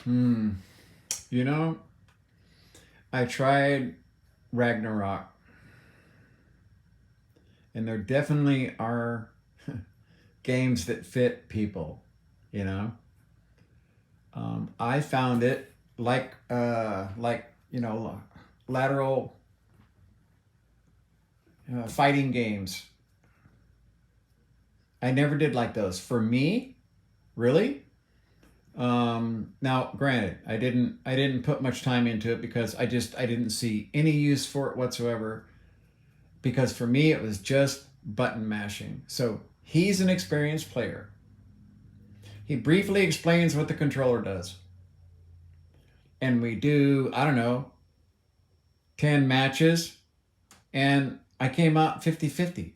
Hmm. You know, I tried Ragnarok, and there definitely are games that fit people. You know, I found it like lateral fighting games. I never did like those. For me, really. Now, granted, I didn't put much time into it because I didn't see any use for it whatsoever. Because for me, it was just button mashing. So he's an experienced player. He briefly explains what the controller does, and we do I don't know 10 matches, and I came out 50-50,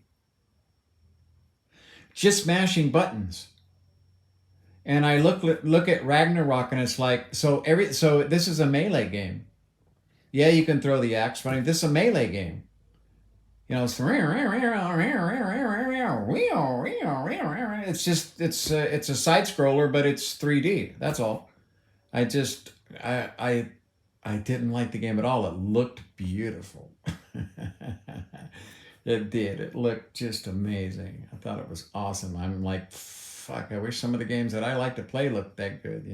just mashing buttons. And I look at Ragnarok, and it's like so this is a melee game. Yeah, you can throw the axe, but this is a melee game. It's a side scroller, but it's 3D. That's all. I just I didn't like the game at all. It looked beautiful. It did. It looked just amazing. I thought it was awesome. I'm like, fuck. I wish some of the games that I like to play looked that good.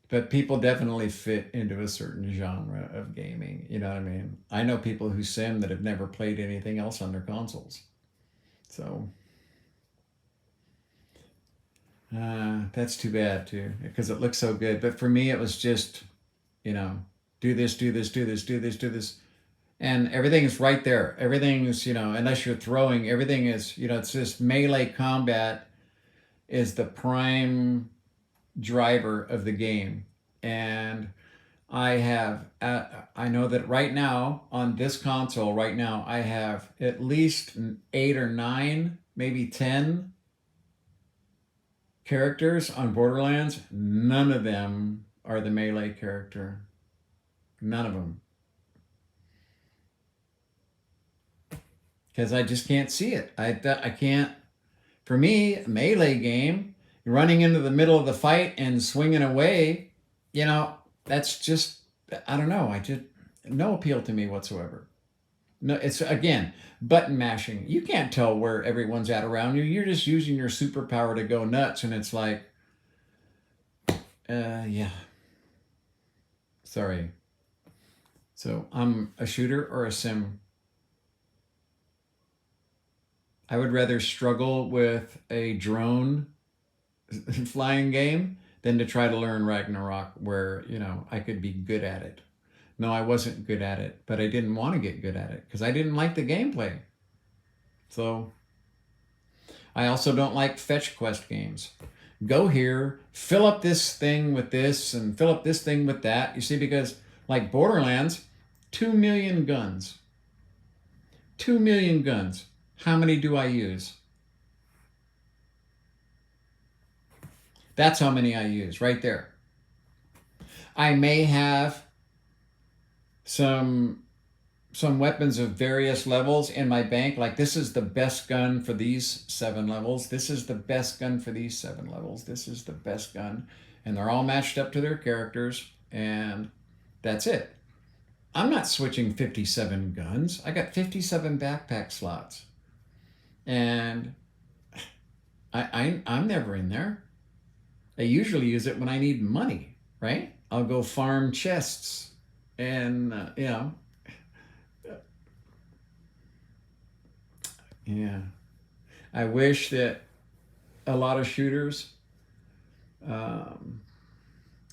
But people definitely fit into a certain genre of gaming. You know what I mean? I know people who sim that have never played anything else on their consoles. So that's too bad too, because it looks so good. But for me, it was just, you know, do this, do this, do this, do this, do this, and everything is right there. Everything is, unless you're throwing, everything is, it's just melee combat is the prime driver of the game. And I know that right now on this console, right now, I have at least 8 or 9, maybe 10 characters on Borderlands. None of them are the melee character. None of them. Because I just can't see it. I can't. For me, a melee game, running into the middle of the fight and swinging away, that's just, I don't know. I just, no appeal to me whatsoever. No, it's again, button mashing. You can't tell where everyone's at around you. You're just using your superpower to go nuts. And it's like, yeah, sorry. So I'm a shooter or a sim. I would rather struggle with a drone flying game than to try to learn Ragnarok where, I could be good at it. No, I wasn't good at it, but I didn't want to get good at it because I didn't like the gameplay. So I also don't like fetch quest games. Go here, fill up this thing with this and fill up this thing with that. You see, because like Borderlands, 2 million guns. 2 million guns. How many do I use? That's how many I use right there. I may have some weapons of various levels in my bank. Like this is the best gun for these 7 levels. This is the best gun for these 7 levels. This is the best gun. And they're all matched up to their characters. And that's it. I'm not switching 57 guns. I got 57 backpack slots. And I'm never in there. I usually use it when I need money, right? I'll go farm chests. And, yeah. I wish that a lot of shooters, um,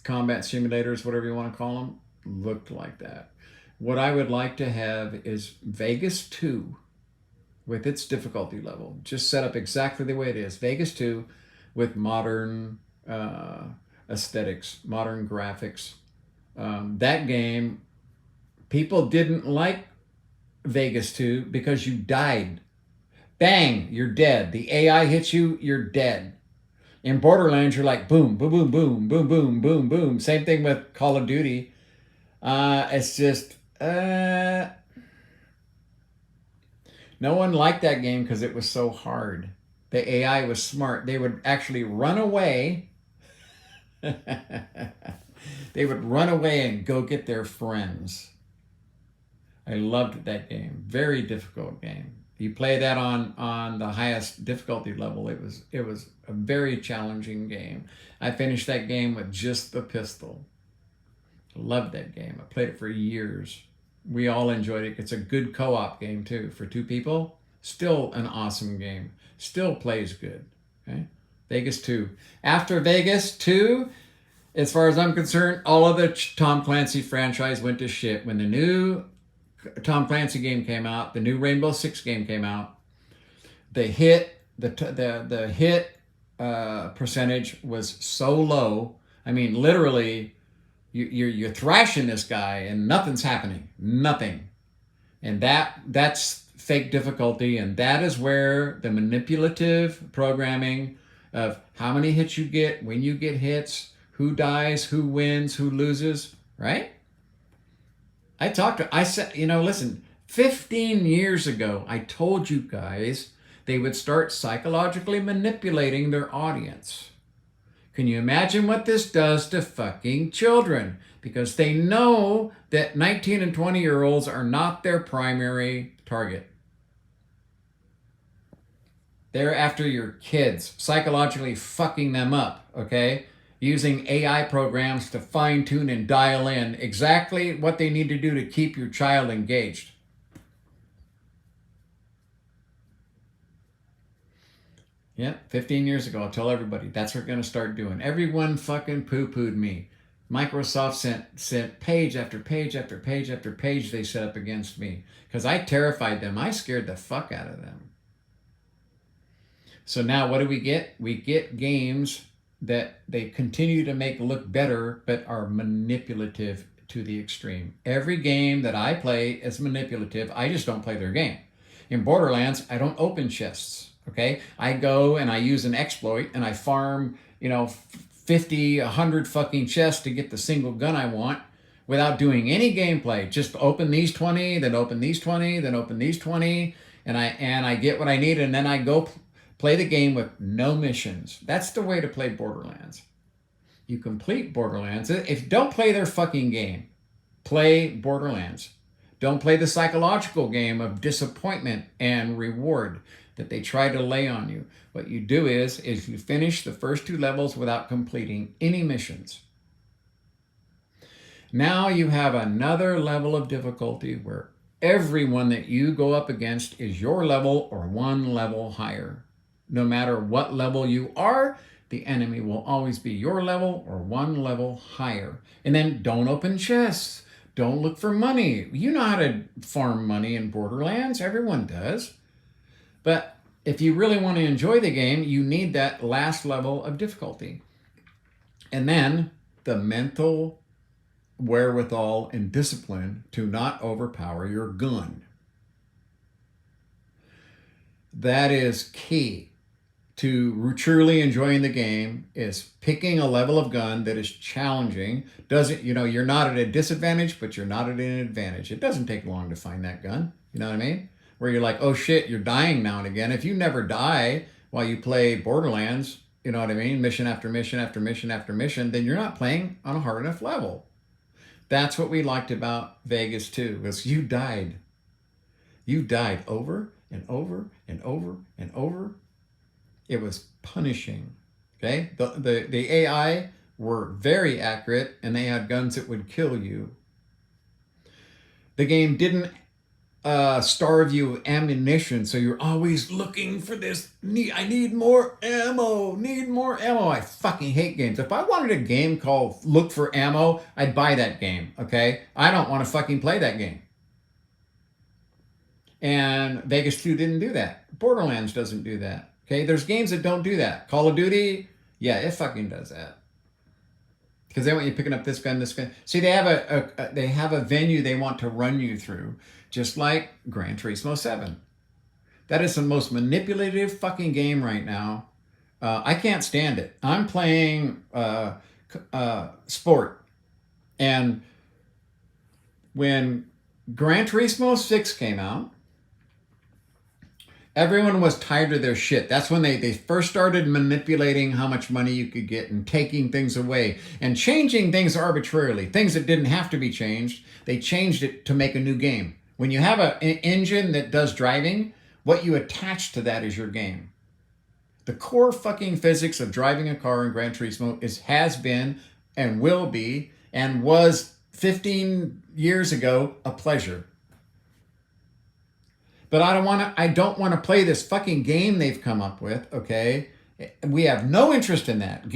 combat simulators, whatever you want to call them, looked like that. What I would like to have is Vegas 2 with its difficulty level, just set up exactly the way it is. Vegas 2 with modern aesthetics, modern graphics. That game, people didn't like Vegas 2 because you died. Bang, you're dead. The AI hits you, you're dead. In Borderlands, you're like boom, boom, boom, boom, boom, boom, boom, boom. Same thing with Call of Duty. It's just no one liked that game because it was so hard. The AI was smart. They would actually run away They would run away and go get their friends. I loved that game. Very difficult game. You play that on the highest difficulty level. It was a very challenging game. I finished that game with just the pistol. Loved that game. I played it for years. We all enjoyed it. It's a good co-op game too for two people. Still an awesome game. Still plays good. Okay. Vegas 2. After Vegas 2, as far as I'm concerned, all of the Tom Clancy franchise went to shit. When the new Tom Clancy game came out, the new Rainbow Six game came out, the hit percentage was so low. I mean, literally, you're thrashing this guy and nothing's happening, nothing, and that's fake difficulty, and that is where the manipulative programming of how many hits you get, when you get hits, who dies, who wins, who loses, right? I said, listen, 15 years ago, I told you guys they would start psychologically manipulating their audience. Can you imagine what this does to fucking children? Because they know that 19 and 20-year-olds are not their primary target. They're after your kids, psychologically fucking them up, okay? Using AI programs to fine-tune and dial in exactly what they need to do to keep your child engaged. Yeah, 15 years ago, I'll tell everybody, that's what we're going to start doing. Everyone fucking poo-pooed me. Microsoft sent page after page after page after page they set up against me because I terrified them. I scared the fuck out of them. So now what do we get? We get games that they continue to make look better, but are manipulative to the extreme. Every game that I play is manipulative. I just don't play their game. In Borderlands, I don't open chests, okay? I go and I use an exploit and I farm, 50, 100 fucking chests to get the single gun I want without doing any gameplay. Just open these 20, then open these 20, then open these 20, and I get what I need, and then I go play the game with no missions. That's the way to play Borderlands. You complete Borderlands. If you don't play their fucking game, play Borderlands. Don't play the psychological game of disappointment and reward that they try to lay on you. What you do is you finish the first 2 levels without completing any missions. Now you have another level of difficulty where everyone that you go up against is your level or 1 level higher. No matter what level you are, the enemy will always be your level or 1 level higher. And then don't open chests. Don't look for money. You know how to farm money in Borderlands. Everyone does. But if you really want to enjoy the game, you need that last level of difficulty. And then the mental wherewithal and discipline to not overpower your gun. That is key to truly enjoying the game, is picking a level of gun that is challenging. You're not at a disadvantage, but you're not at an advantage. It doesn't take long to find that gun. You know what I mean? Where you're like, oh shit, you're dying now and again. If you never die while you play Borderlands, you know what I mean? Mission after mission after mission after mission, then you're not playing on a hard enough level. That's what we liked about Vegas 2, was you died. You died over and over and over and over. It was punishing. Okay? The AI were very accurate, and they had guns that would kill you. The game didn't starve you of ammunition, so you're always looking for this. I need more ammo. Need more ammo. I fucking hate games. If I wanted a game called Look for Ammo, I'd buy that game. Okay? I don't want to fucking play that game. And Vegas 2 didn't do that. Borderlands doesn't do that. Okay, there's games that don't do that. Call of Duty, yeah, it fucking does that. Because they want you picking up this gun, this gun. See, they have a venue they want to run you through, just like Gran Turismo 7. That is the most manipulative fucking game right now. I can't stand it. I'm playing sport, and when Gran Turismo 6 came out, Everyone was tired of their shit. That's when they first started manipulating how much money you could get and taking things away and changing things arbitrarily. Things that didn't have to be changed, they changed it to make a new game. When you have an engine that does driving, what you attach to that is your game. The core fucking physics of driving a car in Gran Turismo has been and will be and was 15 years ago a pleasure. But I don't want to play this fucking game they've come up with, okay? We have no interest in that.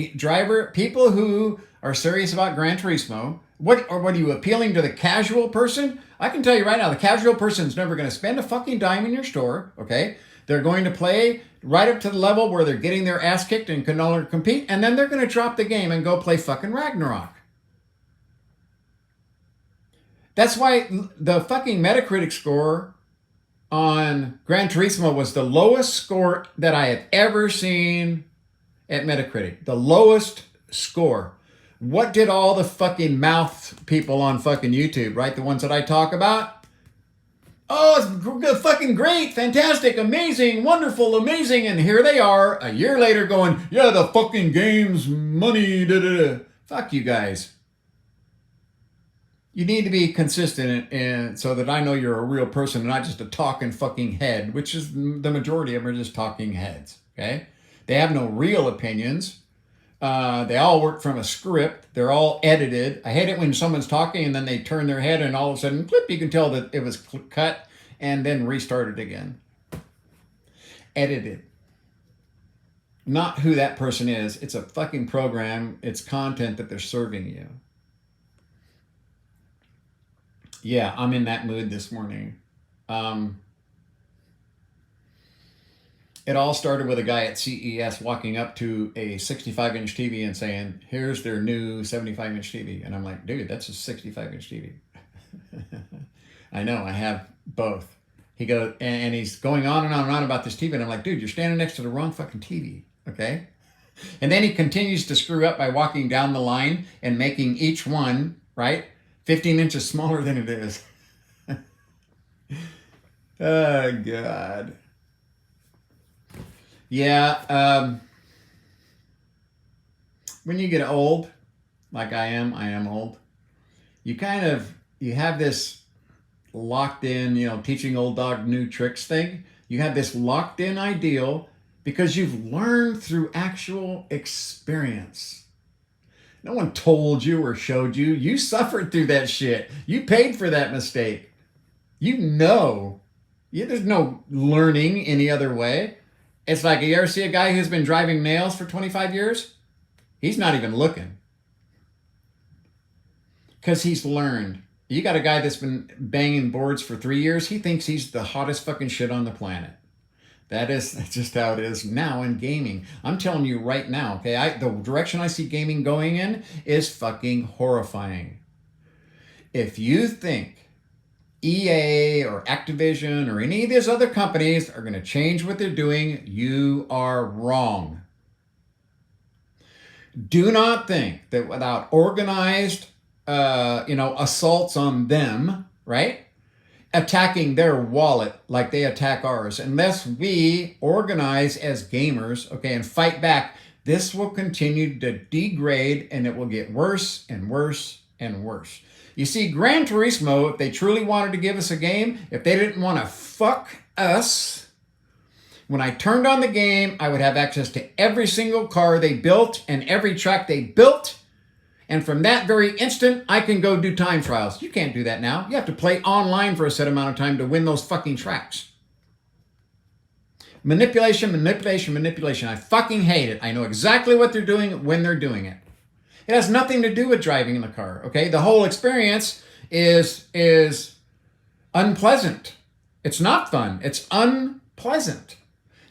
People who are serious about Gran Turismo, what are you appealing to the casual person? I can tell you right now, the casual person's never going to spend a fucking dime in your store, okay? They're going to play right up to the level where they're getting their ass kicked and can no longer compete, and then they're going to drop the game and go play fucking Ragnarok. That's why the fucking Metacritic score on Gran Turismo was the lowest score that I have ever seen at Metacritic. The lowest score. What did all the fucking mouth people on fucking YouTube, right? The ones that I talk about? Oh, it's fucking great, fantastic, amazing, wonderful, amazing. And here they are a year later going, yeah, the fucking game's money, da-da-da. Fuck you guys. You need to be consistent and so that I know you're a real person and not just a talking fucking head, which is the majority of them are just talking heads, okay? They have no real opinions. They all work from a script. They're all edited. I hate it when someone's talking and then they turn their head and all of a sudden, clip, you can tell that it was cut and then restarted again. Edited. Not who that person is. It's a fucking program. It's content that they're serving you. Yeah, I'm in that mood this morning. It all started with a guy at CES walking up to a 65-inch TV and saying, here's their new 75-inch TV. And I'm like, dude, that's a 65-inch TV. I know, I have both. He goes, and he's going on and on and on about this TV. And I'm like, dude, you're standing next to the wrong fucking TV, okay? And then he continues to screw up by walking down the line and making each one, right, 15 inches smaller than it is. Oh, God. Yeah, when you get old, like I am old, you have this locked in, teaching old dog new tricks thing. You have this locked in ideal because you've learned through actual experience. No one told you or showed you. You suffered through that shit. You paid for that mistake. You know. There's no learning any other way. It's like, you ever see a guy who's been driving nails for 25 years? He's not even looking. Because he's learned. You got a guy that's been banging boards for 3 years. He thinks he's the hottest fucking shit on the planet. That's just how it is now in gaming. I'm telling you right now, okay? The direction I see gaming going in is fucking horrifying. If you think EA or Activision or any of these other companies are going to change what they're doing, you are wrong. Do not think that without organized, assaults on them, right? Attacking their wallet like they attack ours. Unless we organize as gamers, okay, and fight back, this will continue to degrade and it will get worse and worse and worse. You see, Gran Turismo, if they truly wanted to give us a game, if they didn't want to fuck us, when I turned on the game, I would have access to every single car they built and every track they built. And from that very instant, I can go do time trials. You can't do that now. You have to play online for a set amount of time to win those fucking tracks. Manipulation, manipulation, manipulation. I fucking hate it. I know exactly what they're doing when they're doing it. It has nothing to do with driving in the car, okay? The whole experience is unpleasant. It's not fun. It's unpleasant.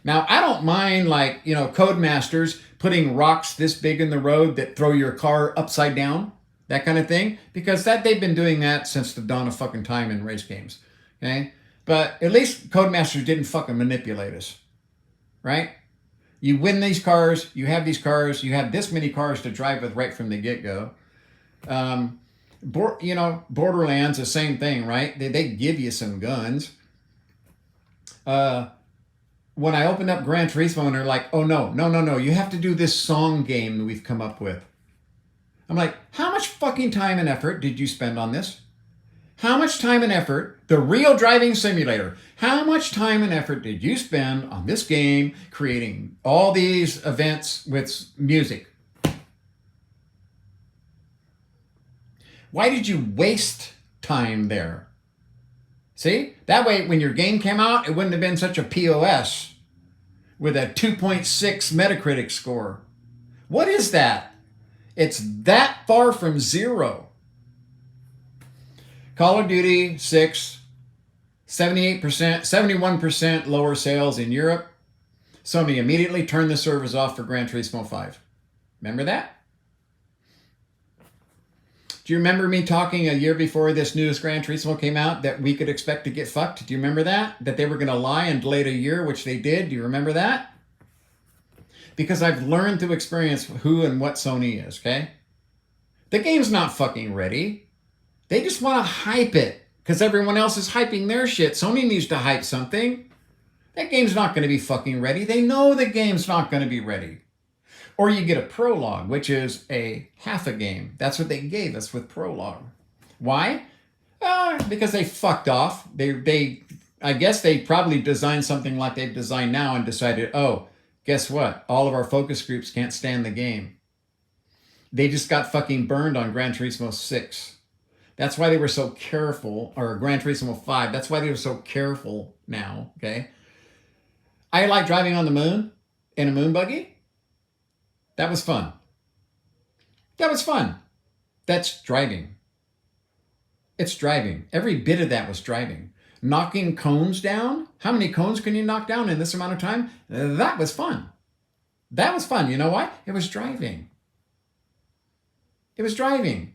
Now, I don't mind, Codemasters putting rocks this big in the road that throw your car upside down, that kind of thing, because they've been doing that since the dawn of fucking time in race games, okay? But at least Codemasters didn't fucking manipulate us, right? You win these cars, you have this many cars to drive with right from the get-go. Borderlands, the same thing, right? They give you some guns. when I opened up Gran Turismo and they're like, oh no, you have to do this song game that we've come up with. I'm like, how much fucking time and effort did you spend on this? How much time and effort, the real driving simulator, how much time and effort did you spend on this game creating all these events with music? Why did you waste time there? See? That way, when your game came out, it wouldn't have been such a POS with a 2.6 Metacritic score. What is that? It's that far from zero. Call of Duty 6, 78%, 71% lower sales in Europe. Sony immediately turned the servers off for Gran Turismo 5. Remember that? Do you remember me talking a year before this newest Gran Turismo came out that we could expect to get fucked? Do you remember that? That they were going to lie and delay it a year, which they did. Do you remember that? Because I've learned through experience who and what Sony is, okay? The game's not fucking ready. They just want to hype it because everyone else is hyping their shit. Sony needs to hype something. That game's not going to be fucking ready. They know the game's not going to be ready. Or you get a prologue, which is a half a game. That's what they gave us with prologue. Why? Because they fucked off. I guess they probably designed something like they've designed now and decided, oh, guess what? All of our focus groups can't stand the game. They just got fucking burned on Gran Turismo 6. That's why they were so careful, or Gran Turismo 5. That's why they were so careful now, okay? I like driving on the moon in a moon buggy. That was fun. That was fun. That's driving. It's driving. Every bit of that was driving. Knocking cones down. How many cones can you knock down in this amount of time? That was fun. That was fun. You know why? It was driving. It was driving.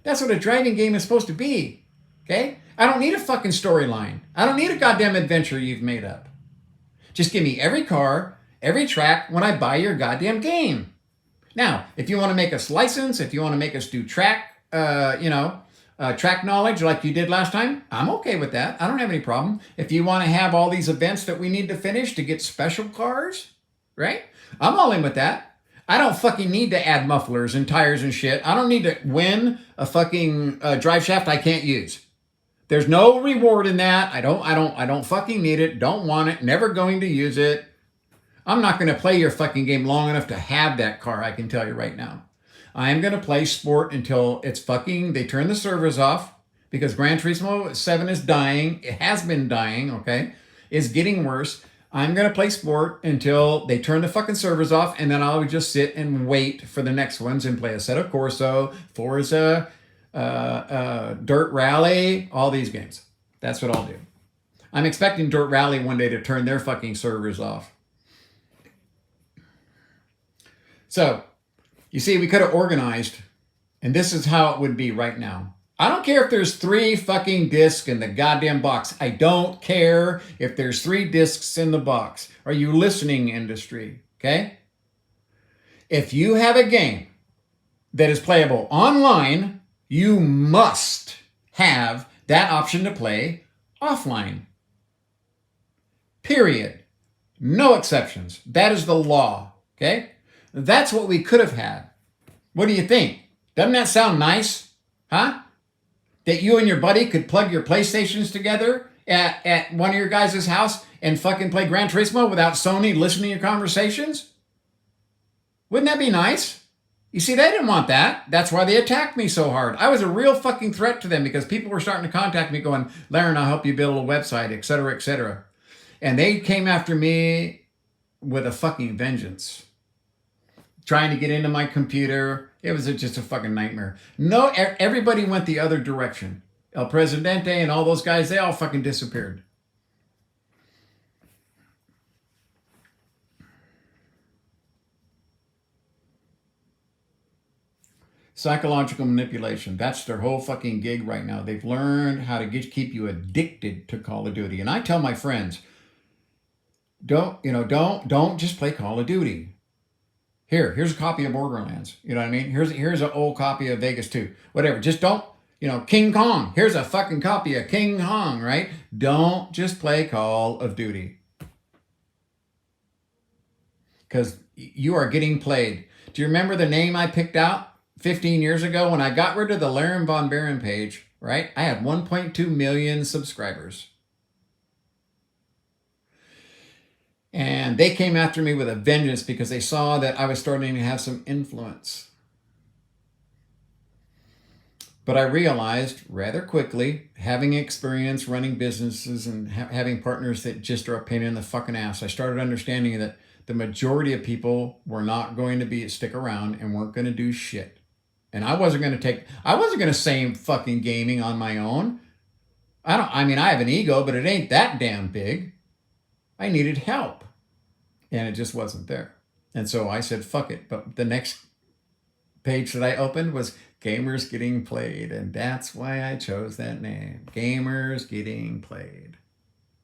That's what a driving game is supposed to be. Okay? I don't need a fucking storyline. I don't need a goddamn adventure you've made up. Just give me every car, every track when I buy your goddamn game. Now, if you want to make us license, if you want to make us do track, track knowledge like you did last time, I'm okay with that. I don't have any problem. If you want to have all these events that we need to finish to get special cars, right? I'm all in with that. I don't fucking need to add mufflers and tires and shit. I don't need to win a fucking drive shaft I can't use. There's no reward in that. I don't fucking need it. Don't want it. Never going to use it. I'm not going to play your fucking game long enough to have that car, I can tell you right now. I am going to play sport until it's fucking, they turn the servers off because Gran Turismo 7 is dying. It has been dying, okay? It's getting worse. I'm going to play sport until they turn the fucking servers off, and then I'll just sit and wait for the next ones and play Assetto Corsa, Forza, Dirt Rally, all these games. That's what I'll do. I'm expecting Dirt Rally one day to turn their fucking servers off. So, you see, we could have organized, and this is how it would be right now. I don't care if there's 3 fucking discs in the goddamn box. I don't care if there's 3 discs in the box. Are you listening, industry? Okay? If you have a game that is playable online, you must have that option to play offline. Period. No exceptions. That is the law. Okay? That's what we could have had. What do you think? Doesn't that sound nice? Huh? That you and your buddy could plug your PlayStations together at one of your guys' house and fucking play Gran Turismo without Sony listening to your conversations? Wouldn't that be nice? You see, they didn't want that. That's why they attacked me so hard. I was a real fucking threat to them because people were starting to contact me going, Laron, I'll help you build a website, etc., etc. And they came after me with a fucking vengeance. Trying to get into my computer. It was just a fucking nightmare. No, everybody went the other direction. El Presidente and all those guys, they all fucking disappeared. Psychological manipulation. That's their whole fucking gig right now. They've learned how to keep you addicted to Call of Duty. And I tell my friends, don't just play Call of Duty. Here's a copy of Borderlands. You know what I mean? Here's an old copy of Vegas 2. Whatever. Just don't, King Kong. Here's a fucking copy of King Kong, right? Don't just play Call of Duty. because you are getting played. Do you remember the name I picked out 15 years ago when I got rid of the LARON Von BARON page, right? I had 1.2 million subscribers. And they came after me with a vengeance because they saw that I was starting to have some influence. But I realized rather quickly, having experience running businesses and having partners that just are a pain in the fucking ass, I started understanding that the majority of people were not going to stick around and weren't going to do shit. And I wasn't going to say fucking gaming on my own. I have an ego, but it ain't that damn big. I needed help. And it just wasn't there. And so I said, fuck it. But the next page that I opened was Gamers Getting Played. And that's why I chose that name. Gamers Getting Played.